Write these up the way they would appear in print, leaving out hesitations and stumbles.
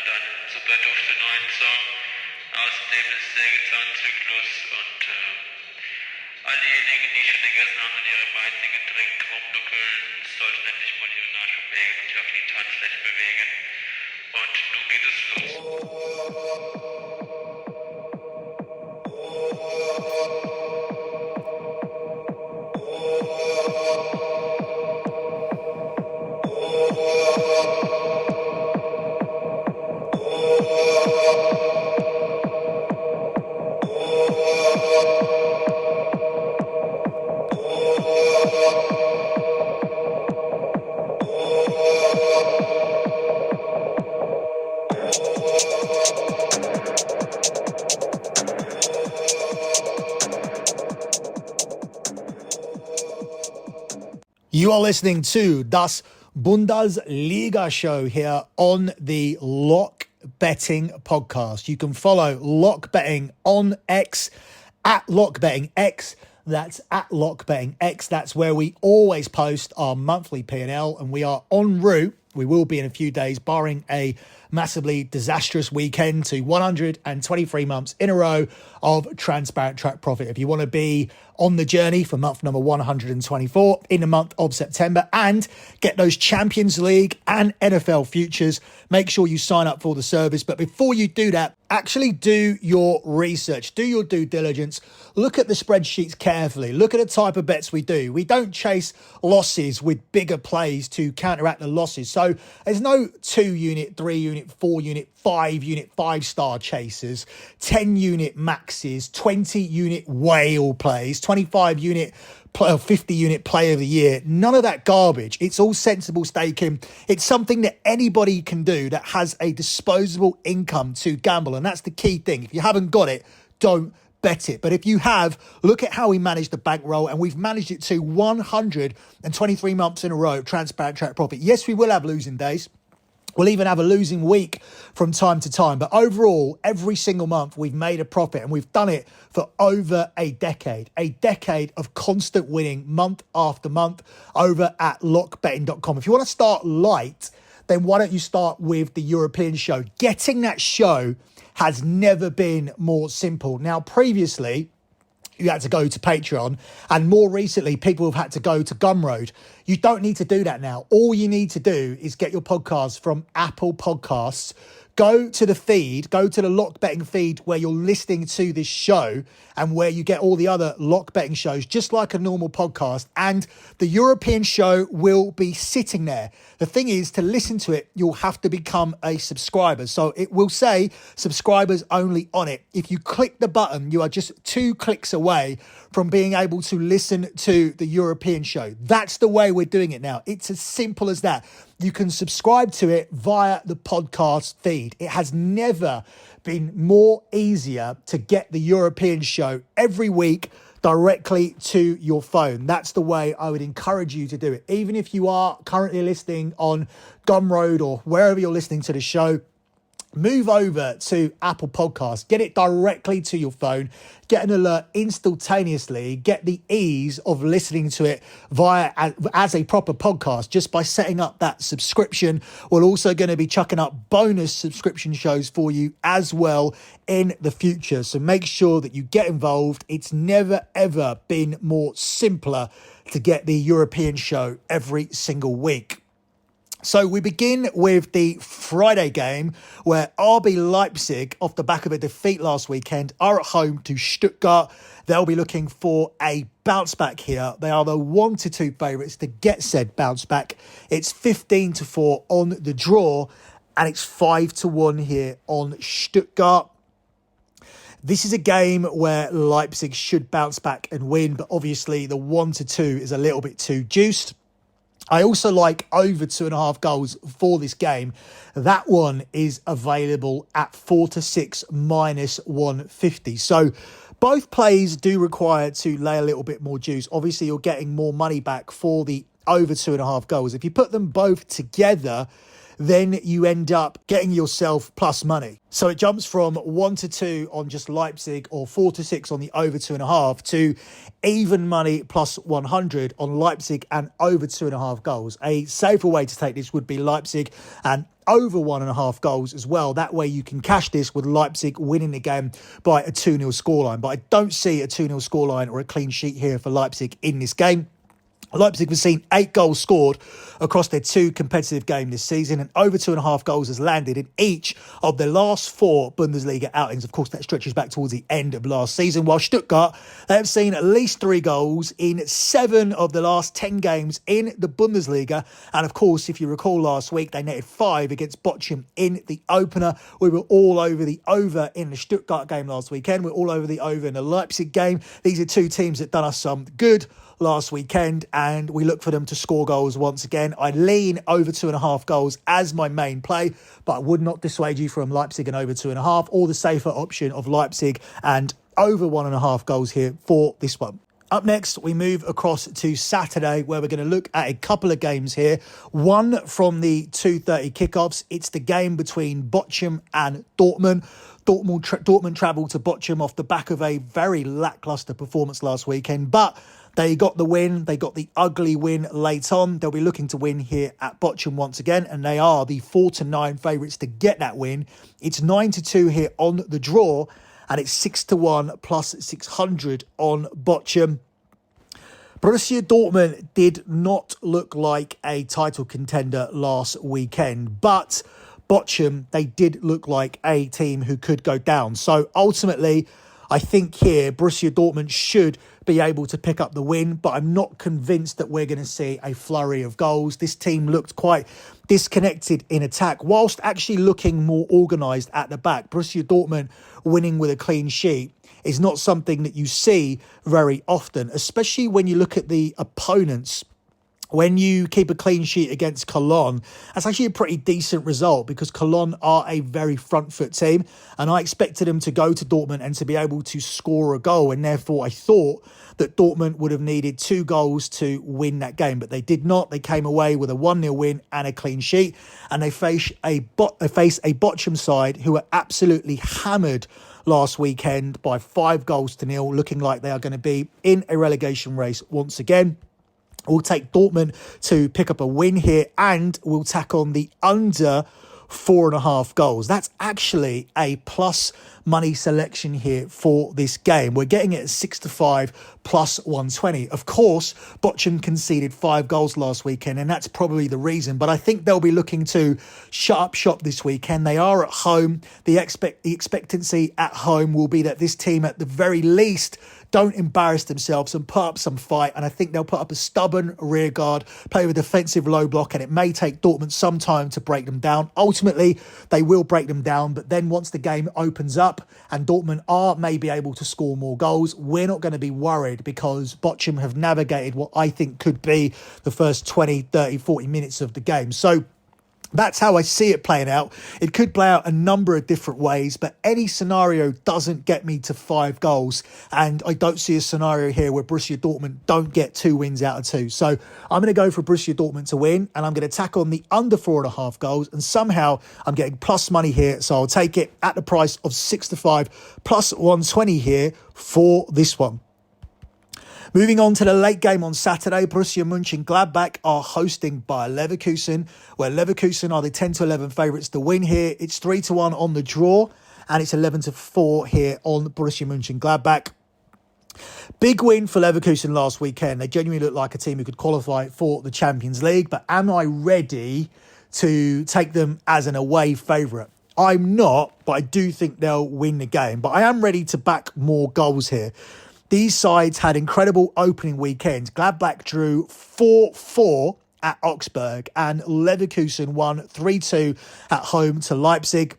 dann super dufte neuen Song aus dem Sägezahnzyklus und all diejenigen, die schon gegessen haben und ihre weißen Getränke rumduckeln, sollten endlich mal ihre Nahrung wägen und sich auf die Tanzfläche bewegen. Und nun geht es los. You are listening to Däs Bündesliga Show here on the Lock Betting Podcast. You can follow Lock Betting on X at Lock Betting X. That's at Lock Betting X. That's where we always post our monthly P&L, and we are en route. We will be in a few days, barring a massively disastrous weekend, to 123 months in a row of transparent track profit. If you want to be on the journey for month number 124 in the month of September and get those Champions League and NFL futures, make sure you sign up for the service. But before you do that, actually do your research, do your due diligence, look at the spreadsheets carefully, look at the type of bets we do. We don't chase losses with bigger plays to counteract the losses. So there's no 2-unit, 3-unit, 4-unit, 5-unit, 5-star chasers, 10-unit maxes, 20-unit whale plays, 25-unit, 50-unit play of the year. None of that garbage. It's all sensible staking. It's something that anybody can do that has a disposable income to gamble. And that's the key thing. If you haven't got it, don't bet it. But if you have, look at how we managed the bankroll, and we've managed it to 123 months in a row of transparent track profit. Yes, we will have losing days. We'll even have a losing week from time to time. But overall, every single month, we've made a profit, and we've done it for over a decade of constant winning month after month over at lockbetting.com. If you want to start light, then why don't you start with the European show? Getting that show has never been more simple. Now, previously, you had to go to Patreon, and more recently, people have had to go to Gumroad. You don't need to do that now. All you need to do is get your podcast from Apple Podcasts. Go to the feed, go to the Lock Betting feed where you're listening to this show and where you get all the other Lock Betting shows, just like a normal podcast. And the European show will be sitting there. The thing is, to listen to it, you'll have to become a subscriber. So it will say subscribers only on it. If you click the button, you are just 2 clicks away from being able to listen to the European show. That's the way we're doing it now. It's as simple as that. You can subscribe to it via the podcast feed. It has never been more easier to get the European show every week directly to your phone. That's the way I would encourage you to do it. Even if you are currently listening on Gumroad or wherever you're listening to the show, move over to Apple Podcasts, get it directly to your phone, get an alert instantaneously, get the ease of listening to it via as a proper podcast just by setting up that subscription. We're also going to be chucking up bonus subscription shows for you as well in the future. So make sure that you get involved. It's never, ever been more simpler to get the European show every single week. So we begin with the Friday game where RB Leipzig, off the back of a defeat last weekend, are at home to Stuttgart. They'll be looking for a bounce back here. They are the 1-2 favourites to get said bounce back. It's 15-4 on the draw, and it's 5-1 here on Stuttgart. This is a game where Leipzig should bounce back and win, but obviously the 1-2 is a little bit too juiced. I also like over 2.5 goals for this game. That one is available at 4-6 minus 150. So both plays do require to lay a little bit more juice. Obviously, you're getting more money back for the over 2.5 goals. If you put them both together, then you end up getting yourself plus money. So it jumps from 1-2 on just Leipzig or 4-6 on the over 2.5 to even money plus 100 on Leipzig and over 2.5 goals. A safer way to take this would be Leipzig and over 1.5 goals as well. That way you can cash this with Leipzig winning the game by a 2-0 scoreline. But I don't see a 2-0 scoreline or a clean sheet here for Leipzig in this game. Leipzig have seen 8 goals scored across their 2 competitive games this season, and over 2.5 goals has landed in each of their last 4 Bundesliga outings. Of course, that stretches back towards the end of last season, while Stuttgart, they have seen at least 3 goals in 7 of the last 10 games in the Bundesliga. And of course, if you recall last week, they netted 5 against Bochum in the opener. We were all over the over in the Stuttgart game last weekend. We're all over the over in the Leipzig game. These are 2 teams that done us some good last weekend, and we look for them to score goals once again. I lean over 2.5 goals as my main play, but I would not dissuade you from Leipzig and over 2.5, or the safer option of Leipzig and over 1.5 goals here for this one. Up next, we move across to Saturday, where we're going to look at a couple of games here. One from the 2:30 kickoffs. It's the game between Bochum and Dortmund. Dortmund travelled to Bochum off the back of a very lacklustre performance last weekend, but they got the win. They got the ugly win late on. They'll be looking to win here at Bochum once again, and they are the 4-9 favourites to get that win. It's 9-2 here on the draw, and it's 6-1 plus 600 on Bochum. Borussia Dortmund did not look like a title contender last weekend, but Bochum, they did look like a team who could go down. So ultimately, I think here Borussia Dortmund should be able to pick up the win, but I'm not convinced that we're going to see a flurry of goals. This team looked quite disconnected in attack, whilst actually looking more organised at the back. Borussia Dortmund winning with a clean sheet is not something that you see very often, especially when you look at the opponents. When you keep a clean sheet against Cologne, that's actually a pretty decent result, because Cologne are a very front foot team, and I expected them to go to Dortmund and to be able to score a goal, and therefore I thought that Dortmund would have needed 2 goals to win that game, but they did not. They came away with a 1-0 win and a clean sheet, and they face a Bochum side who were absolutely hammered last weekend by 5-0, looking like they are going to be in a relegation race once again. We'll take Dortmund to pick up a win here, and we'll tack on the under 4.5 goals. That's actually a plus money selection here for this game. We're getting it at 6-5 plus 120. Of course, Bochum conceded 5 goals last weekend, and that's probably the reason. But I think they'll be looking to shut up shop this weekend. They are at home. The expectancy at home will be that this team, at the very least, don't embarrass themselves and put up some fight. And I think they'll put up a stubborn rear guard, play with a defensive low block, and it may take Dortmund some time to break them down. Ultimately, they will break them down, but then once the game opens up and Dortmund are maybe able to score more goals, we're not going to be worried, because Bochum have navigated what I think could be the first 20, 30, 40 minutes of the game. So that's how I see it playing out. It could play out a number of different ways, but any scenario doesn't get me to 5 goals. And I don't see a scenario here where Borussia Dortmund don't get 2 wins out of 2. So I'm going to go for Borussia Dortmund to win, and I'm going to tack on the under 4.5 goals. And somehow I'm getting plus money here. So I'll take it at the price of 6-5 plus 120 here for this one. Moving on to the late game on Saturday, Borussia Mönchengladbach are hosting Bayer Leverkusen, where Leverkusen are the 10-11 favourites to win here. It's 3-1 on the draw, and it's 11-4 here on Borussia Mönchengladbach. Big win for Leverkusen last weekend. They genuinely look like a team who could qualify for the Champions League, but am I ready to take them as an away favourite? I'm not, but I do think they'll win the game. But I am ready to back more goals here. These sides had incredible opening weekends. Gladbach drew 4-4 at Augsburg, and Leverkusen won 3-2 at home to Leipzig.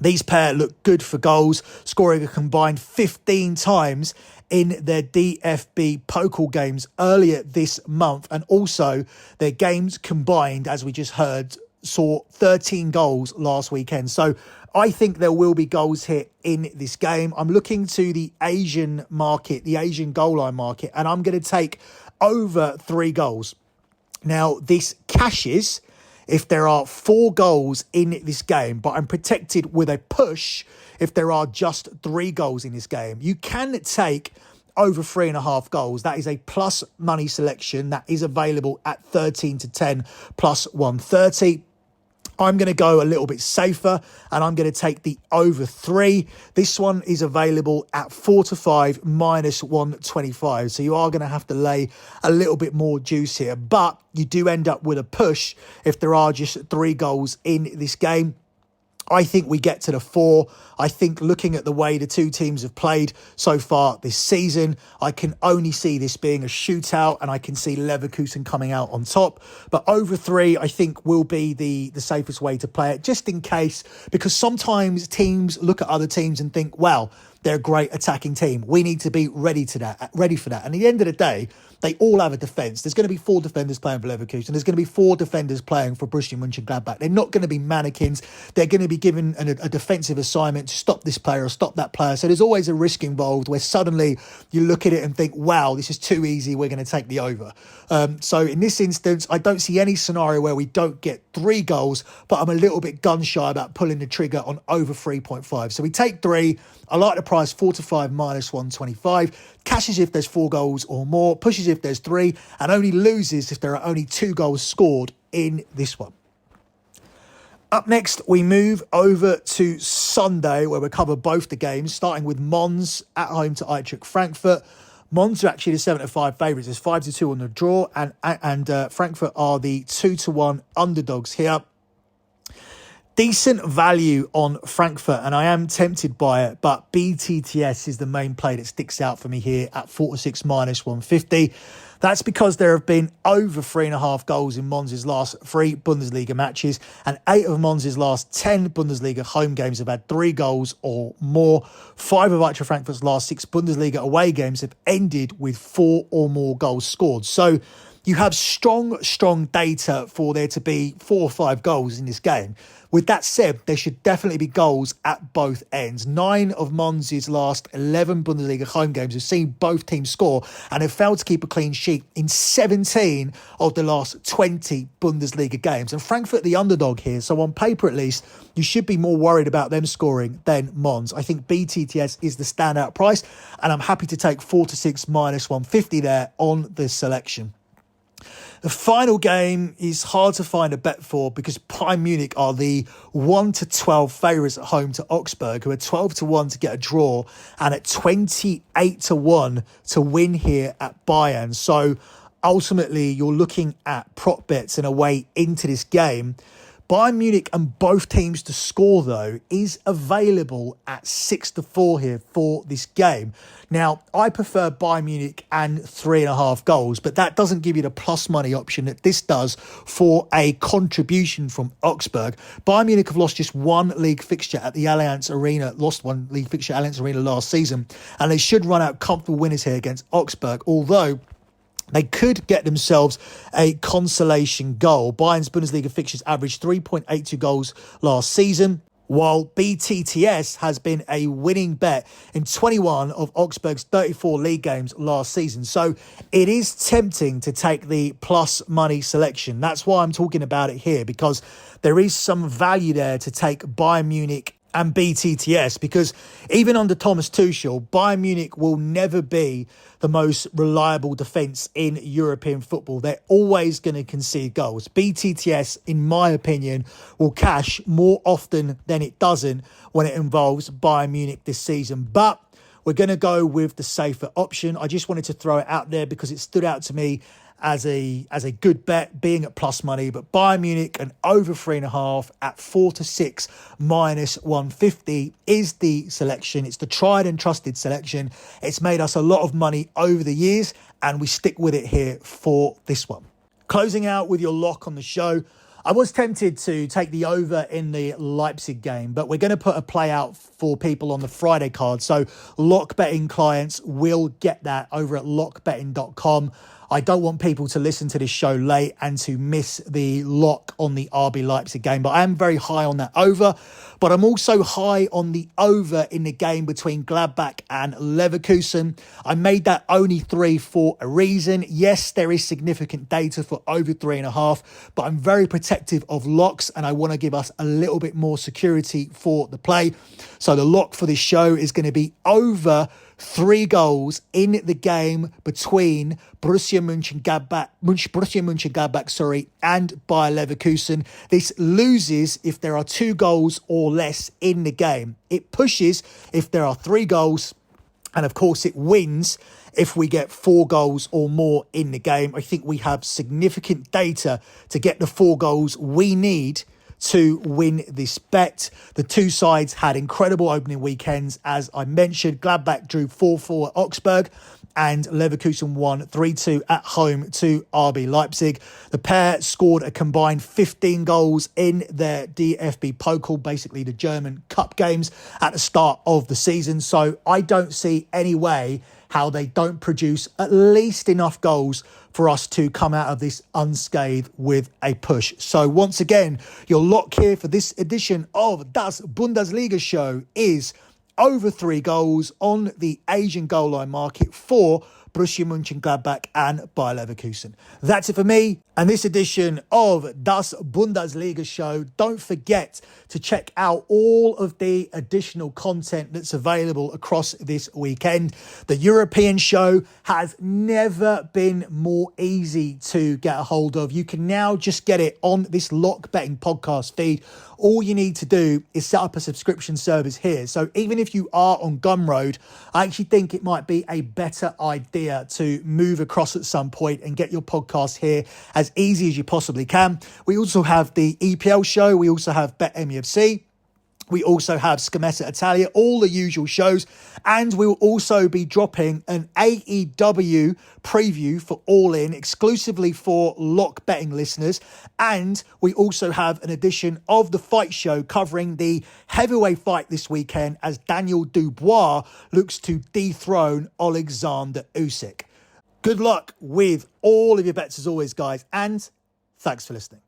These pair look good for goals, scoring a combined 15 times in their DFB Pokal games earlier this month. And also their games combined, as we just heard, saw 13 goals last weekend. So I think there will be goals here in this game. I'm looking to the Asian market, the Asian goal line market, and I'm going to take over 3 goals. Now, this cashes if there are 4 goals in this game, but I'm protected with a push if there are just 3 goals in this game. You can take over 3.5 goals. That is a plus money selection that is available at 13 to 10 plus 130. I'm going to go a little bit safer and I'm going to take the over 3. This one is available at 4 to 5 minus 125. So you are going to have to lay a little bit more juice here, but you do end up with a push if there are just 3 goals in this game. I think we get to the 4. I think looking at the way the two teams have played so far this season, I can only see this being a shootout and I can see Leverkusen coming out on top. But over 3, I think will be the safest way to play it, just in case, because sometimes teams look at other teams and think, well, they're a great attacking team. We need to be ready for that. And at the end of the day, they all have a defence. There's going to be 4 defenders playing for Leverkusen. There's going to be 4 defenders playing for Borussia Mönchengladbach. They're not going to be mannequins. They're going to be given a defensive assignment to stop this player or stop that player. So there's always a risk involved where suddenly you look at it and think, wow, this is too easy. We're going to take the over. So in this instance, I don't see any scenario where we don't get 3 goals, but I'm a little bit gun shy about pulling the trigger on over 3.5. So we take 3. I like the price 4 to 5 minus 125. Cashes if there's 4 goals or more, pushes if there's 3, and only loses if there are only 2 goals scored in this one. Up next, we move over to Sunday, where we cover both the games, starting with Mons at home to Eintracht Frankfurt. Mons are actually the 7 to 5 favourites. There's 5 to 2 on the draw, and Frankfurt are the 2 to 1 underdogs here. Decent value on Frankfurt, and I am tempted by it, but BTTS is the main play that sticks out for me here at 4 to 6 minus 150. That's because there have been over 3.5 goals in Mons' last 3 Bundesliga matches, and 8 of Mons' last 10 Bundesliga home games have had 3 goals or more. 5 of Eintracht Frankfurt's last 6 Bundesliga away games have ended with 4 or more goals scored. So you have strong data for there to be 4 or 5 goals in this game. With that said, there should definitely be goals at both ends. 9 of Mons' last 11 Bundesliga home games have seen both teams score and have failed to keep a clean sheet in 17 of the last 20 Bundesliga games. And Frankfurt the underdog here, so on paper at least, you should be more worried about them scoring than Mons. I think BTTS is the standout price, and I'm happy to take 4 to 6 minus 150 there on this selection. The final game is hard to find a bet for because Bayern Munich are the 1 to 12 favourites at home to Augsburg, who are 12 to 1 to get a draw and at 28 to 1 to win here at Bayern. So ultimately, you're looking at prop bets and a way into this game. Bayern Munich and both teams to score, though, is available at 6 to 4 here for this game. Now, I prefer Bayern Munich and 3.5 goals, but that doesn't give you the plus money option that this does for a contribution from Augsburg. Bayern Munich have lost just 1 league fixture at the Allianz Arena, lost 1 league fixture at Allianz Arena last season, and they should run out comfortable winners here against Augsburg, although they could get themselves a consolation goal. Bayern's Bundesliga fixtures averaged 3.82 goals last season, while BTTS has been a winning bet in 21 of Augsburg's 34 league games last season. So it is tempting to take the plus money selection. That's why I'm talking about it here, because there is some value there to take Bayern Munich and BTTS, because even under Thomas Tuchel, Bayern Munich will never be the most reliable defence in European football. They're always going to concede goals. BTTS, in my opinion, will cash more often than it doesn't when it involves Bayern Munich this season. But we're going to go with the safer option. I just wanted to throw it out there because it stood out to me as a good bet, being at plus money. But Bayern Munich and over 3.5 at 4 to 6 minus 150 is the selection. It's the tried and trusted selection. It's made us a lot of money over the years, and we stick with it here for this one. Closing out with your lock on the show, I was tempted to take the over in the Leipzig game, but we're going to put a play out for people on the Friday card. So lock betting clients will get that over at lockbetting.com. I don't want people to listen to this show late and to miss the lock on the RB Leipzig game. But I am very high on that over. But I'm also high on the over in the game between Gladbach and Leverkusen. I made that only 3 for a reason. Yes, there is significant data for over 3.5, but I'm very protective of locks and I want to give us a little bit more security for the play. So the lock for this show is going to be over 3 goals in the game between Borussia Mönchengladbach, and Bayer Leverkusen. This loses if there are 2 goals or less in the game. It pushes if there are 3 goals. And of course, it wins if we get 4 goals or more in the game. I think we have significant data to get the 4 goals we need to win this bet. The 2 sides had incredible opening weekends. As I mentioned, Gladbach drew 4-4 at Augsburg and Leverkusen won 3-2 at home to RB Leipzig. The pair scored a combined 15 goals in their DFB Pokal, basically the German Cup games, at the start of the season. So I don't see any way how they don't produce at least enough goals for us to come out of this unscathed with a push. So once again, your lock here for this edition of Däs Bundesliga Show is over 3 goals on the Asian goal line market for Borussia Mönchengladbach and Bayer Leverkusen. That's it for me and this edition of Däs Bundesliga Show. Don't forget to check out all of the additional content that's available across this weekend. The European show has never been more easy to get a hold of. You can now just get it on this lock betting podcast feed. All you need to do is set up a subscription service here. So even if you are on Gumroad, I actually think it might be a better idea to move across at some point and get your podcast here as easy as you possibly can. We also have the EPL show. We also have BetMUFC. We also have Scommessa Italia, all the usual shows. And we'll also be dropping an AEW preview for All In, exclusively for lock betting listeners. And we also have an edition of The Fight Show covering the heavyweight fight this weekend as Daniel Dubois looks to dethrone Alexander Usyk. Good luck with all of your bets as always, guys. And thanks for listening.